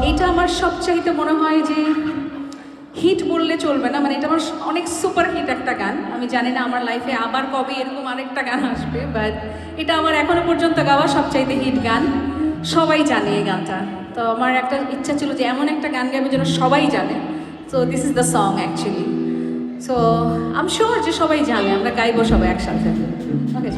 এটা আমার সবচাইতে মনে হয় যে হিট বললে চলবে না, মানে এটা আমার অনেক সুপার হিট একটা গান। আমি জানি না আমার লাইফে আবার কবে এরকম আরেকটা গান আসবে, বাট এটা আমার এখনো পর্যন্ত গাওয়া সবচাইতে হিট গান। সবাই জানে এই গানটা, তো আমার একটা ইচ্ছা ছিল যে এমন একটা গান গাইবে যেন সবাই জানে। So this is the song actually. So I am sure যে সবাই জানে, আমরা গাইবো সবাই একসাথে। ওকে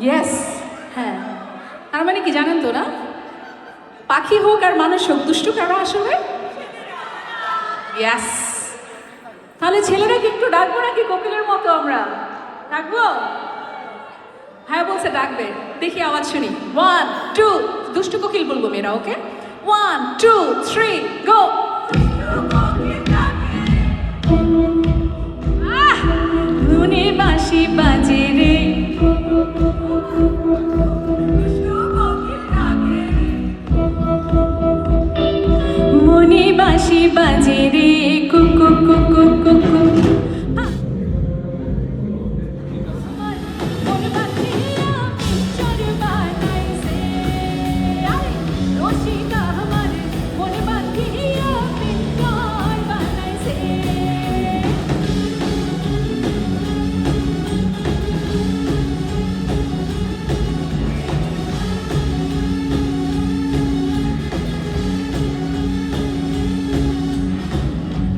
ইয়েস, হ্যাঁ, তার মানে কি জানেন তো না, পাখি হোক আর মানুষ হোক, দুষ্টু কারা আসবে? ইয়েস। তাহলে ছেলেরাকে একটু ডাকবো নাকি কোকিলের মতো? আমরা ডাকবো? হ্যাঁ বলছে ডাকবে, দেখি আওয়াজ শুনি। 1 2, দুষ্টু কোকিল বলবো মেয়েরা। ওকে, 1 2 3 গো। মনে বাঁশি বাজে রে, মনে বাঁশি বাজে রে, কুকু কুকু কুকু।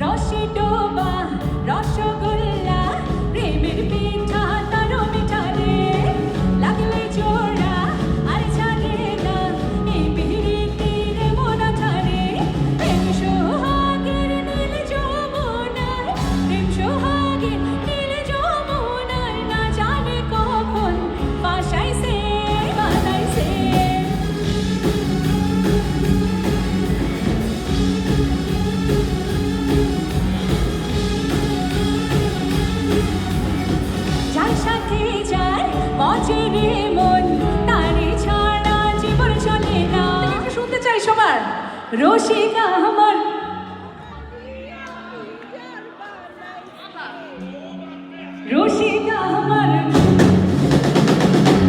রসে ডোব সুপারস্টার রসিকা আমার রসিকা আমার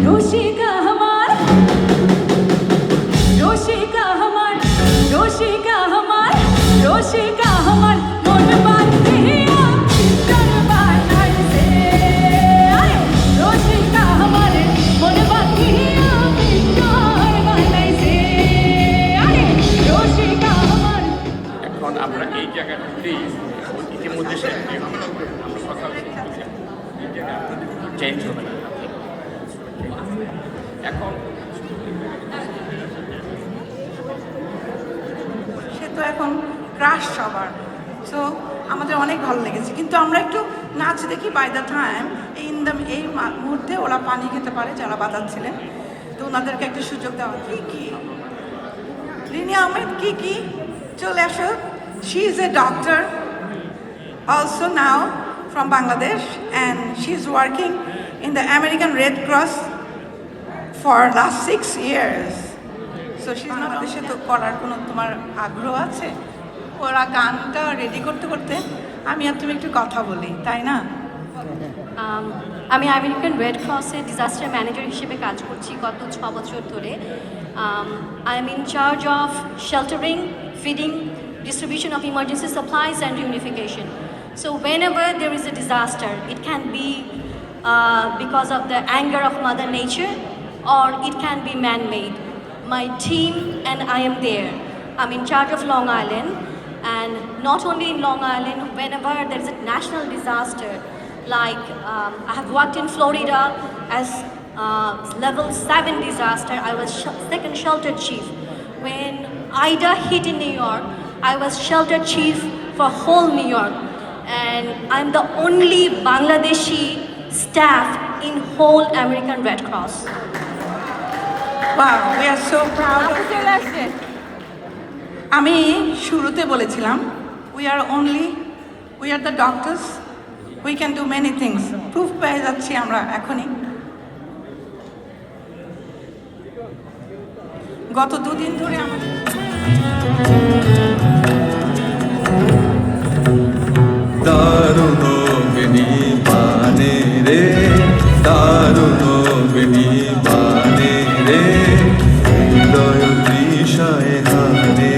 রসিকা আমার রসিকা আমার রসিকা আমার রসিকা আমার মন বাঁধিয়া পিঞ্জর বানাইছে রসিকা আমার মন বাঁধিয়া পিঞ্জর বানাইছে রসিকা আমার। এখন আমরা এই জায়গাটাতেই ইতিমধ্যে আমরা কথা বলছি এই জায়গায় আপনাদের চেঞ্জ হবে না এখন সে তো এখন ক্রাশ সবার, সো আমাদের অনেক ভালো লেগেছে। কিন্তু আমরা একটু নাচ দেখি বাই দ্য টাইম এই মুহূর্তে ওরা পানি খেতে পারে যারা বাজাচ্ছিলেন, তো ওনাদেরকে একটা সুযোগ দেওয়া। কি রিনি আহমেদ কি চলে আসো। She is a doctor also now from Bangladesh, and she's working in the American Red Cross for last 6 years. So she's not বাংলাদেশে তো করার কোনো তোমার আগ্রহ আছে? ওরা গানটা রেডি করতে করতে আমি আর তুমি একটু কথা বলি, তাই না? আমি আমেরিকান রেড ক্রসের ডিজাস্টার ম্যানেজার হিসেবে কাজ করছি গত 6 বছর ধরে। I am in charge of sheltering, feeding, distribution of emergency supplies and reunification. So whenever there is a disaster, it can be because of the anger of Mother Nature or it can be man-made. My team and I am there. I'm in charge of Long Island, and not only in Long Island, whenever there is a national disaster, like I have worked in Florida as level 7 disaster. I was second shelter chief. When Ida hit in New York, I was shelter chief for whole New York, and I'm the only Bangladeshi staff in whole American Red Cross. Wow, we are so proud of you. আমি শুরুতে বলেছিলাম we are the doctors, we can do many things. Proof পেয়ে যাচ্ছি আমরা এখনই। গত 2 দিন ধরে আমাদের দারুণ বিনিপানে রে, দারুণ বিনিপানে রে, হৃদয় তৃষায় হারে